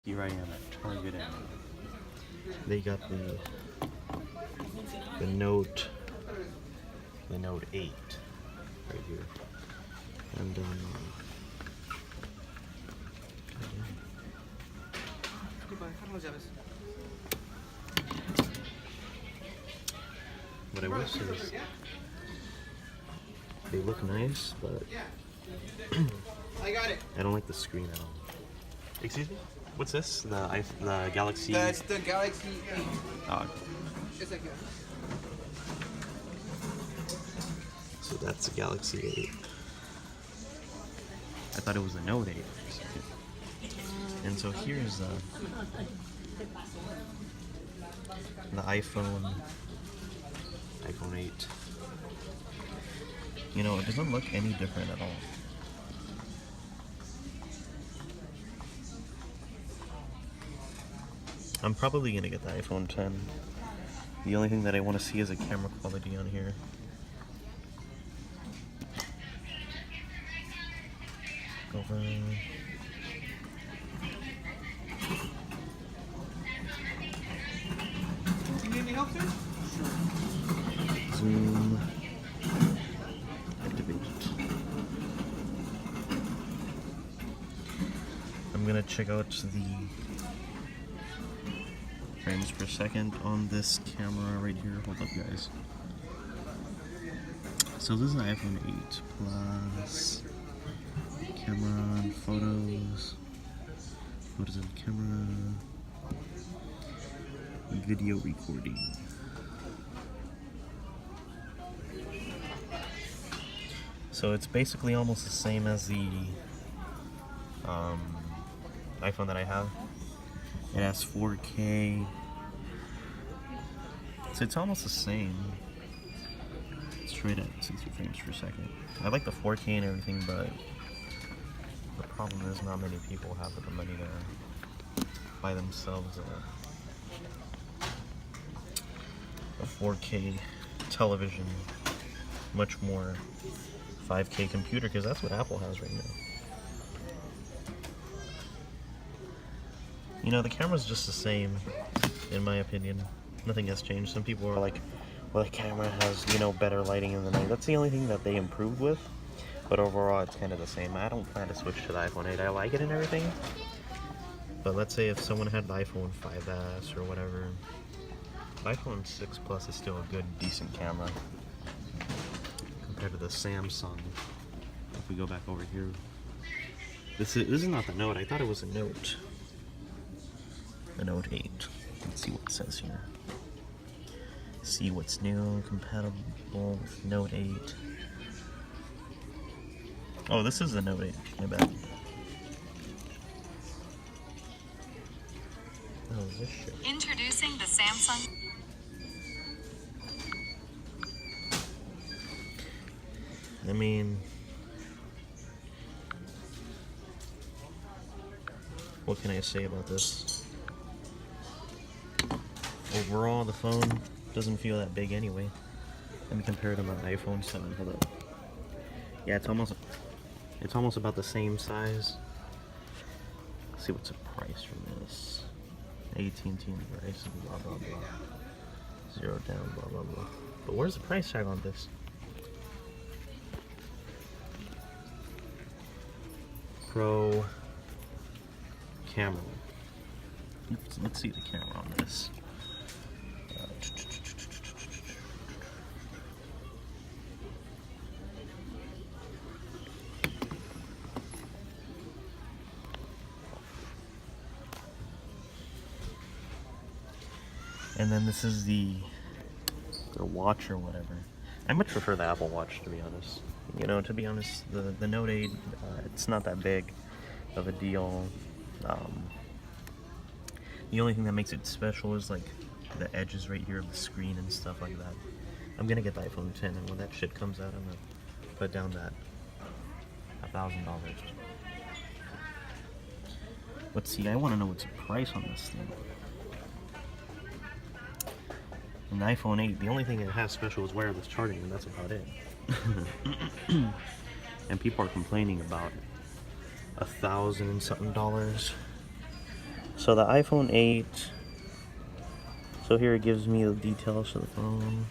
Here I am at Target and they got the Note 8 right here. And what I will say is they look nice, but I don't like the screen at all. Excuse me? What's this? The Galaxy? That's the Galaxy 8. Oh, It's like so that's the Galaxy 8. I thought it was the Note 8 for a second. And so here's the iPhone 8. You know, it doesn't look any different at all. I'm probably gonna get the iPhone 10. The only thing that I want to see is a camera quality on here. Over. You need any help, sir? Zoom. Activate. I'm gonna check out the frames per second on this camera right here. Hold up, guys. So this is an iPhone 8 Plus. Camera and photos. Photos and camera. Video recording. So it's basically almost the same as the iPhone that I have. It has 4K. So it's almost the same. Straight at 60 frames per second. I like the 4K and everything, but the problem is not many people have the money to buy themselves a 4K television, much more 5K computer, because that's what Apple has right now. You know, the camera's just the same, in my opinion. Nothing has changed. Some people are like, well, the camera has, you know, better lighting in the night. That's the only thing that they improved with. But overall, it's kind of the same. I don't plan to switch to the iPhone 8. I like it and everything. But let's say if someone had the iPhone 5S or whatever, the iPhone 6 Plus is still a good, decent camera compared to the Samsung. If we go back over here, this is not the Note. I thought it was a Note. The Note 8. Let's see what it says here. See what's new, compatible with Note 8. Oh, this is the Note 8. My bad. Oh, is this shit? Introducing the Samsung. I mean, what can I say about this? Overall, the phone doesn't feel that big anyway. Let me compare it to my iPhone 7. Hold up. Yeah, it's almost about the same size. Let's see what's the price for this. AT&T price, blah blah blah. 0 down, blah blah blah. But where's the price tag on this? Pro camera. Let's see the camera on this. And then this is the watch or whatever. I much prefer the Apple Watch, to be honest. You know, to be honest, the Note 8, it's not that big of a deal. The only thing that makes it special is like the edges right here of the screen and stuff like that. I'm gonna get the iPhone 10, and when that shit comes out, I'm gonna put down that $1,000. Let's see, I want to know what's the price on this thing. And the iPhone 8, the only thing it has special is wireless charging, and that's about it. And people are complaining about $1,000 and something. So the iPhone 8. So here it gives me the details of the phone.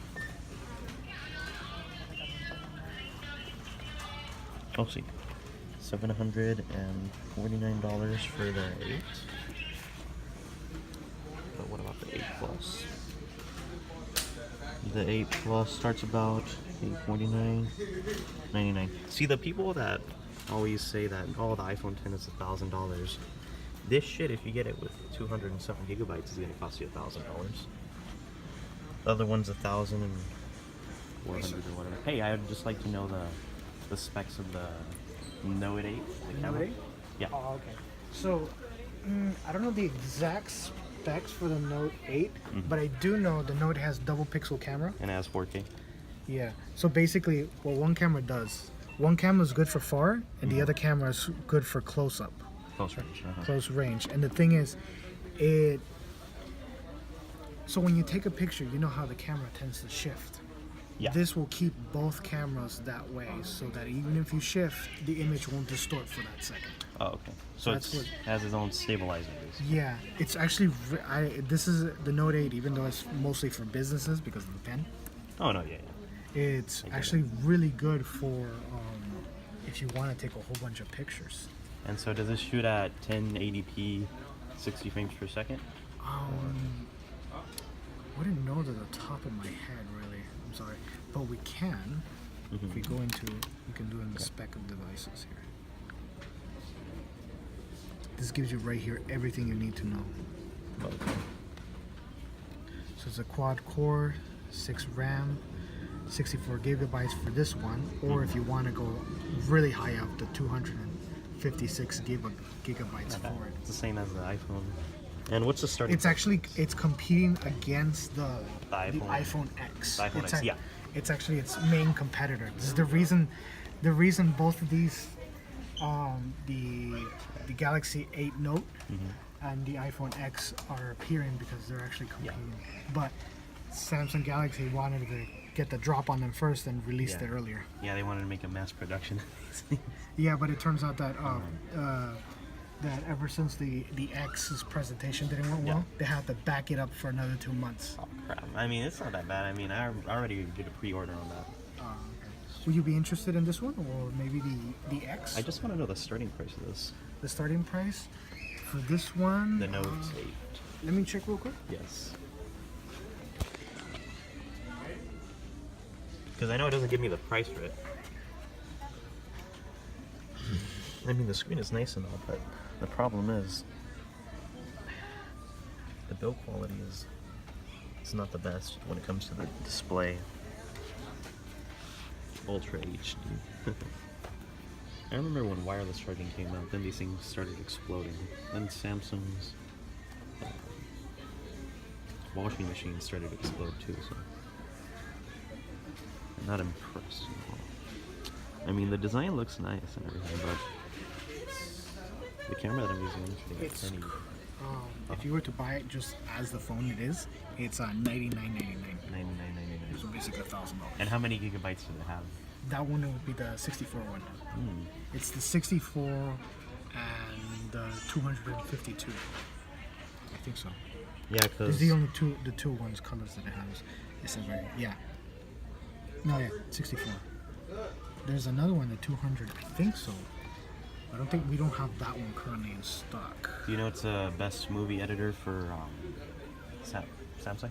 Oh, see, $749 for the 8. But what about the 8 Plus? The 8 Plus starts about $849.99. See, the people that always say that, oh, the iPhone 10 is $1,000. This shit, if you get it with 207 gigabytes, is gonna cost you $1,000. The other one's $1,000 and 400 or whatever. Hey, I'd just like to know the specs of the Note 8. The camera. Note 8? Yeah. Oh, okay. So, I don't know the exact specs for the Note 8, but I do know the Note has double pixel camera. And it has 4K. Yeah. So basically, what one camera does, one camera is good for far, and the other camera is good for close up, Close range. close range. And the thing is, so when you take a picture, you know how the camera tends to shift. Yeah. This will keep both cameras that way, so that even if you shift, the image won't distort for that second. Oh, okay. So That's it what- has its own stabilizer. Basically. Yeah, it's actually. This is the Note 8, even though it's mostly for businesses because of the pen. Oh no, yeah. It's actually really good for if you want to take a whole bunch of pictures. And so does this shoot at 1080p, 60 frames per second? Wouldn't know to the top of my head, really. I'm sorry, but we can. If we go into, we can do it in the spec of devices here. This gives you right here everything you need to know. So it's a quad core, 6 RAM, 64 gigabytes for this one, or if you want to go really high up to 256 gigabytes for it. It's the same as the iPhone. And what's the starting? It's actually competing against the iPhone. iPhone X. The iPhone it's X, yeah. It's actually its main competitor. This is the reason both of these, the Galaxy 8 Note and the iPhone X are appearing because they're actually competing. But Samsung Galaxy wanted to get the drop on them first and released it earlier. Yeah, they wanted to make a mass production. Yeah, but it turns out that that ever since the X's presentation didn't went well, they had to back it up for another 2 months. Oh crap! I mean, it's not that bad. I mean, I already did a pre-order on that. Would you be interested in this one, or maybe the X? I just want to know the starting price of this. The starting price for this one. The Note 8. Let me check real quick. Yes. Because I know it doesn't give me the price for it. I mean, the screen is nice and all, but the problem is the build quality is not the best when it comes to the display. Ultra HD. I remember when wireless charging came out, then these things started exploding. Then Samsung's washing machine started to explode too, so I'm not impressed at all. I mean, the design looks nice and everything, but the camera that I'm using is pretty It's tiny. if you were to buy it just as the phone it is, it's $99.99. $99.99. So basically $1,000. And how many gigabytes does it have? That one would be the 64 one. It's the 64 and the 252. I think so. Yeah, It's because the only the two ones colors that it has. It's a very No, 64. There's another one, the 200. I think so. I don't think we don't have that one currently in stock. do you know it's a best movie editor for Samsung?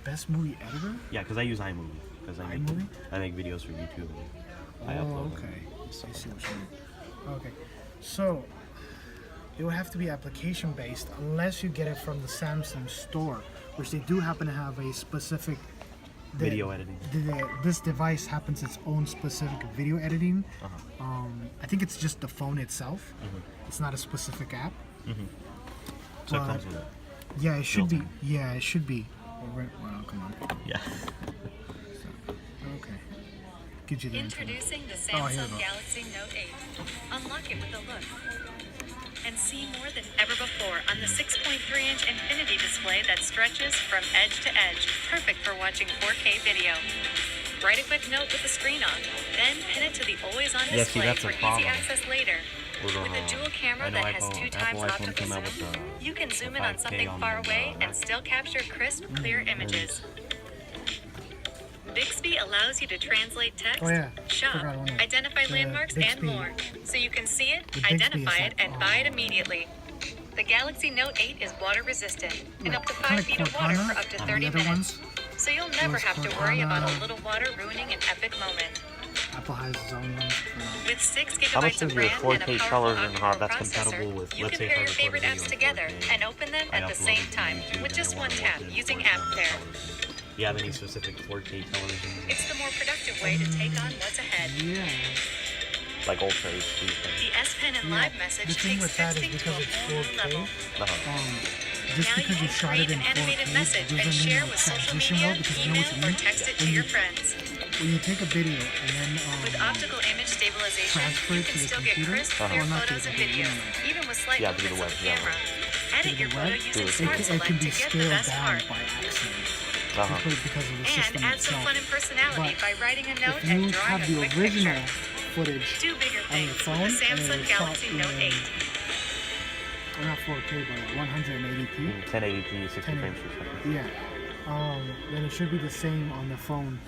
Best movie editor? Yeah, because I use iMovie. Because I iMovie? make videos for YouTube. And I upload them. Okay. I see what you mean. Okay. So it would have to be application based unless you get it from the Samsung store, which they do happen to have a specific Video editing. This device happens its own specific video editing. I think it's just the phone itself. It's not a specific app. So it But- comes with it. Yeah, it should be. Built Yeah, it should be. Well, come on. Yeah. Okay. Gives you the info. Introducing the here we Samsung go. Galaxy Note 8. Unlock it with a look. And see more than ever before on the 6.3-inch Infinity display that stretches from edge to edge, perfect for watching 4K video. Write a quick note with the screen on, then pin it to the always-on Yeah, see, display that's for a easy problem. access later. With With a dual camera that has 2 times Apple iPhone optical came out zoom, with you can zoom in 5K on something on far the, away and Mac. still capture crisp, clear images. Bixby allows you to translate text, Oh, yeah. shop, Forgot one of them. identify The landmarks, Bixby- and more. So you can see it, the Bixby identify is it, like, and buy it immediately. The Galaxy Note 8 is water resistant and up to 5 feet of water for up to 30 the other minutes. ones. So you'll never was have to worry about a Cortana. little water ruining an epic moment. Apple has its own ones. With 6 How much gigabytes of does your RAM and a 4K powerful television have octa-core that's compatible processor, with, you let's can say, pair if your I favorite record a apps video in together 4K, and open them I at the upload same it to time YouTube with and just I one wanna tap watch it using in 4K App on Pair. television. Do you have any specific 4K televisions? It's the more productive way to take on what's ahead. Yeah. Like Ultra HD things? The S Pen and Yeah, Live the message thing takes with that is texting to because a it's whole new 4K. level. Just Now because you you can shot create it in an animated 4K message doesn't and mean share it'll with social transition media, well, because I know email, what you or mean. text it to When your you- friends. When you take a video and then With optical image stabilization, transfer you it can to the still get computer? crisp, Oh, clear not to photos the and computer, videos, even with slight Yeah, to the movements of the web, yeah. camera. Edit your the photo web, using it Smart it Select can to be get the scaled best down part. by accident Uh-huh. because of the system And add some itself. fun and personality But by writing a note If and you drawing have a the quick original picture. footage Do bigger on your things phone with the and Samsung it's shot Galaxy Note 8. Well, not 4K, but 180p. 1080p, 60 frames per second. Yeah. Then it should be the same on the phone.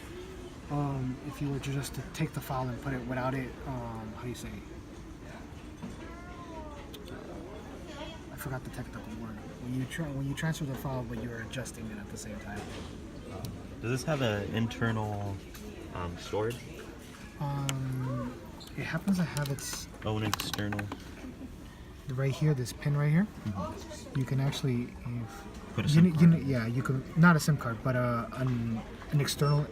If you were to just to take the file and put it without it, how do you say? I forgot the technical word. When you transfer the file, but you're adjusting it at the same time. Does this have an internal storage? It happens to have its Oh, an external. right here, this pin right here. You can actually, Put a you, SIM you, card in. yeah, you can not a SIM card, but an external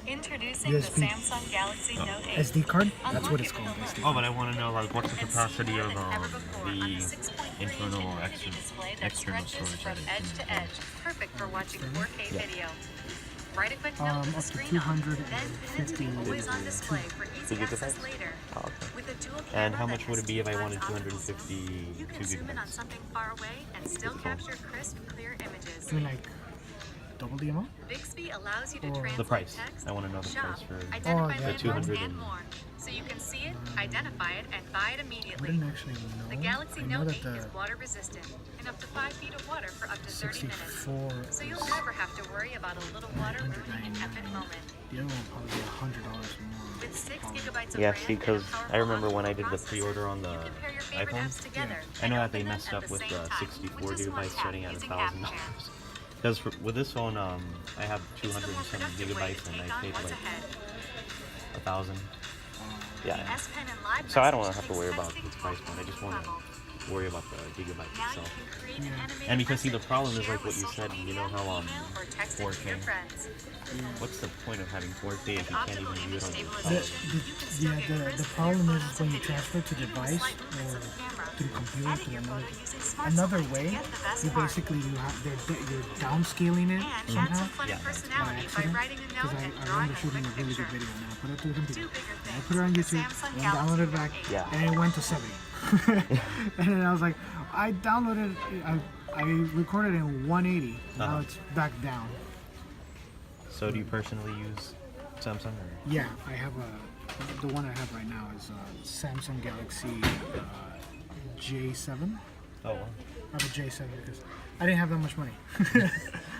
Introducing USB. the Samsung Galaxy Note 8. SD card. That's Unlock what it it's called. with a SD Oh, card. but I want to know, like, what's the And capacity see more of than ever before on the 6.3 internal or infinity external, display that external stretches storage? from that edge it to can edge, perfect for watching 4K Yeah. video. Write a quick note Up with to the screen on, then pin it to 250 the always-on display for easy gigabytes? access later. Oh, okay. With a dual camera And how that much would has it be if I 2 wanted times optical zoom, 252 you can zoom in on gigabytes? something far away and still capture crisp, clear images. Doing like double the amount. Bixby allows you to Or- translate The price. text, I wanna know the shop, price for identify Oh, yeah. landmarks, 200 and and- more. So you can see it, identify it, and buy it I immediately. wouldn't actually know. The Galaxy I know Note that 8 the is water resistant and up to 5 feet of water for up to 30 minutes. 64 So you'll is- never have to worry about a little water ruining an epic moment. The other one will probably be $100 more. With 6 probably. gigabytes of Yeah, RAM see, and a 'cause powerful I remember when I octa-core did the pre-order on processor, the you can pair your favorite iPhone. apps together I and know that open they them messed at up the with same the time 64 with just one gigabytes tap starting at using App Pair. $1,000. Because with this phone, I have It's the 200 more and some productive way to gigabytes, and take I on paid what's like ahead. 1,000. The Yeah. S Pen and Live So I don't message have to takes worry about texting the to a price point. I whole just new want level. to worry about the gigabytes Now you itself. can create an animated And because see, the message, problem is share like what with you social said. You media, know how email, or text it to 4K. your friends. What's the point of having 4K if With you can't optical even view image it on your The, phone? stabilization, you can still get the crisp, problem clear is photos when and you transfer to videos, even with device slight movements or of the camera. through computer Edit to your another, photo using Smart another Select to way, get the best you part. basically you're downscaling it And add somehow some fun Yeah. and by personality by accident. writing a Because note and I drawing remember a shooting quick a really good picture. video and I put it through the Do computer. bigger And I things put it on with the YouTube Samsung and Galaxy downloaded it Note back 8. Yeah. and it went to 70. And then I was like, I downloaded it, I recorded it in 180. Now Uh-huh. it's back down. So do you personally use Samsung? Or? Yeah, I have the one I have right now is a Samsung Galaxy J7. Oh, wow. I have a J7 because I didn't have that much money.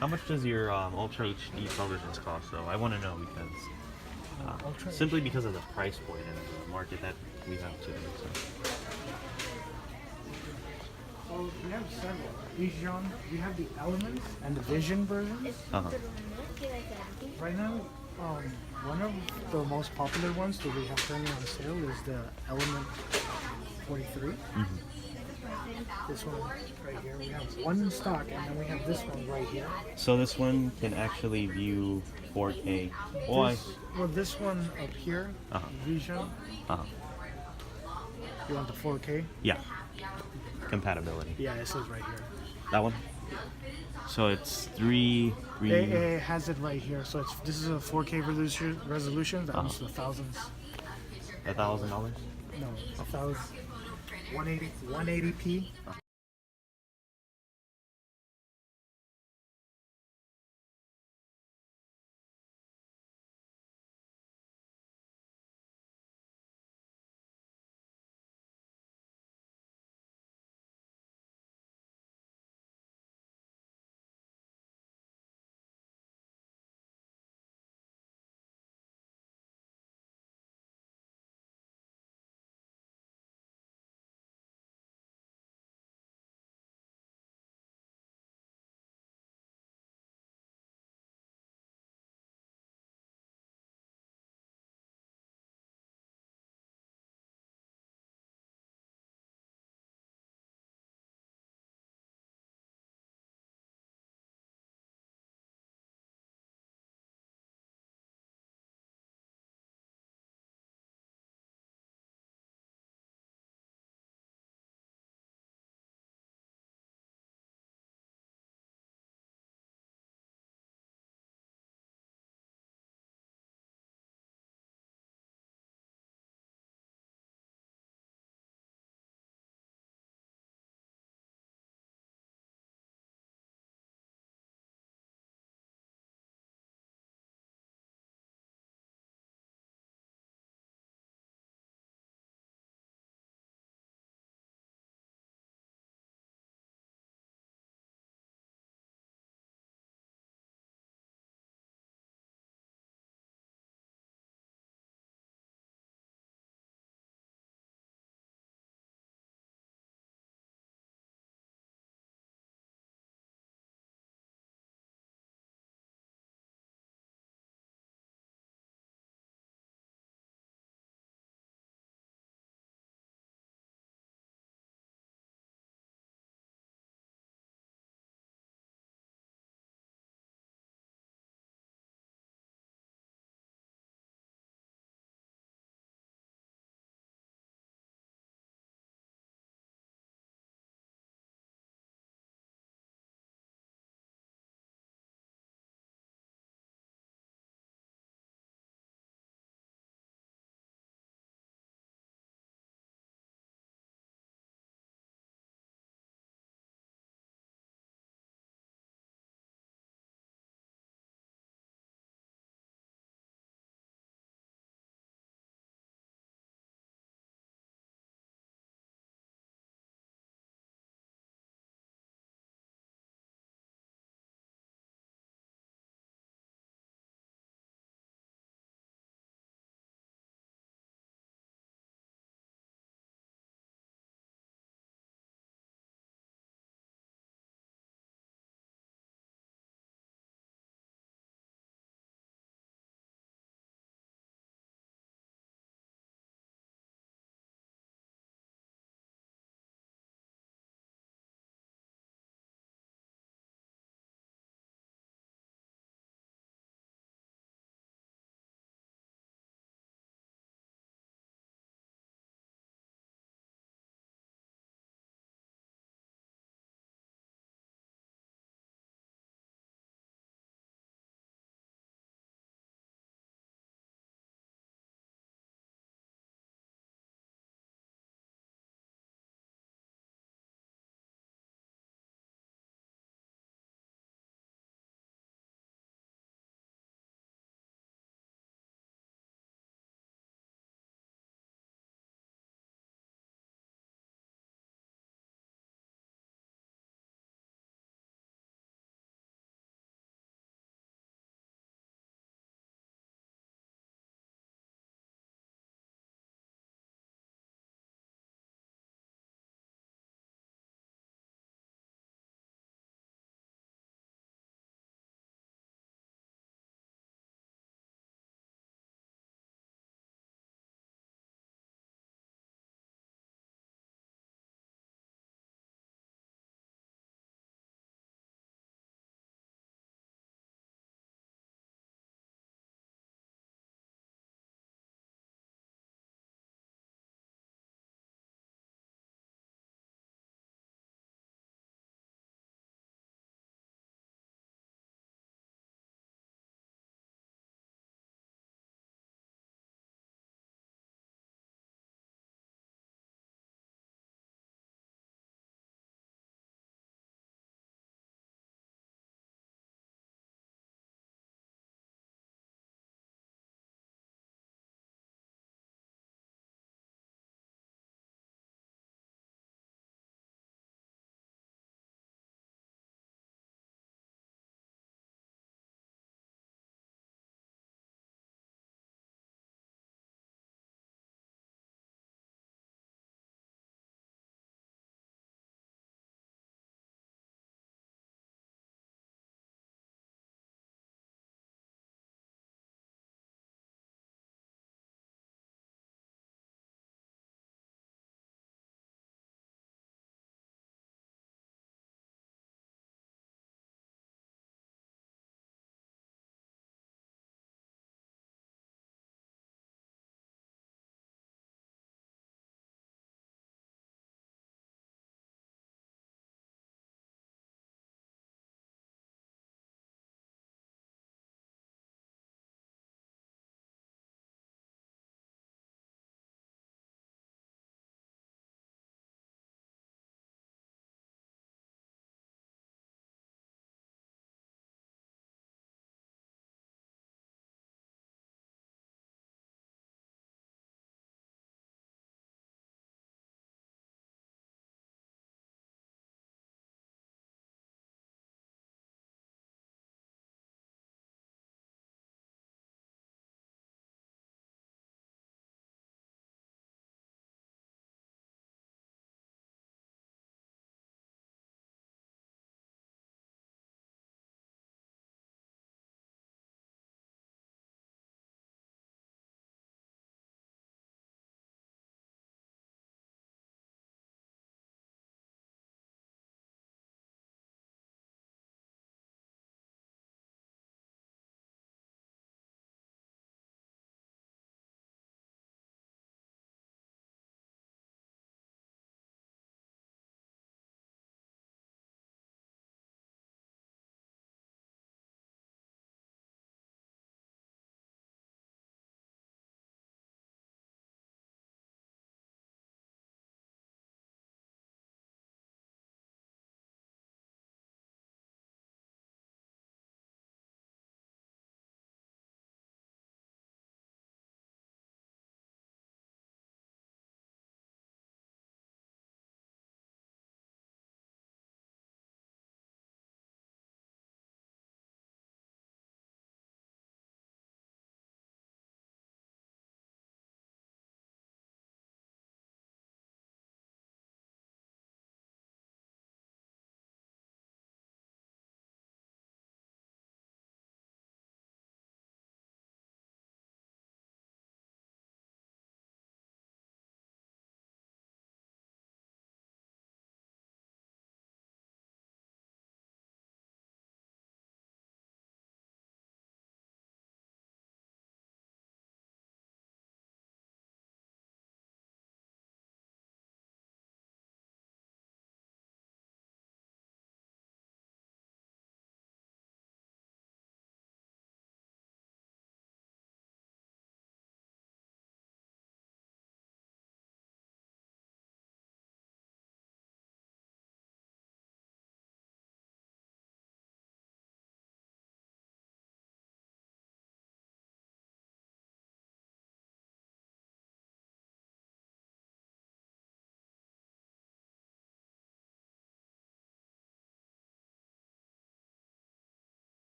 How much does your Ultra HD televisions cost, though? I want to know because Ultra simply because of the price point and the market that we have today. So. Well, we have several. Vision, we have the Elements and the Vision version. Uh-huh. Right now, one of the most popular ones that we have currently on sale is the Element 43. This one right here. We have one in stock, and then we have this one right here. So this one can actually view 4K. Well, This one up here, Uh-huh. Vision. uh-huh. You want the 4K? Yeah. Compatibility. Yeah, it says right here. That one? So it's three. It has it right here. So this is a 4K resolution. That one's the thousands. $1,000? No, 1,000. 180p.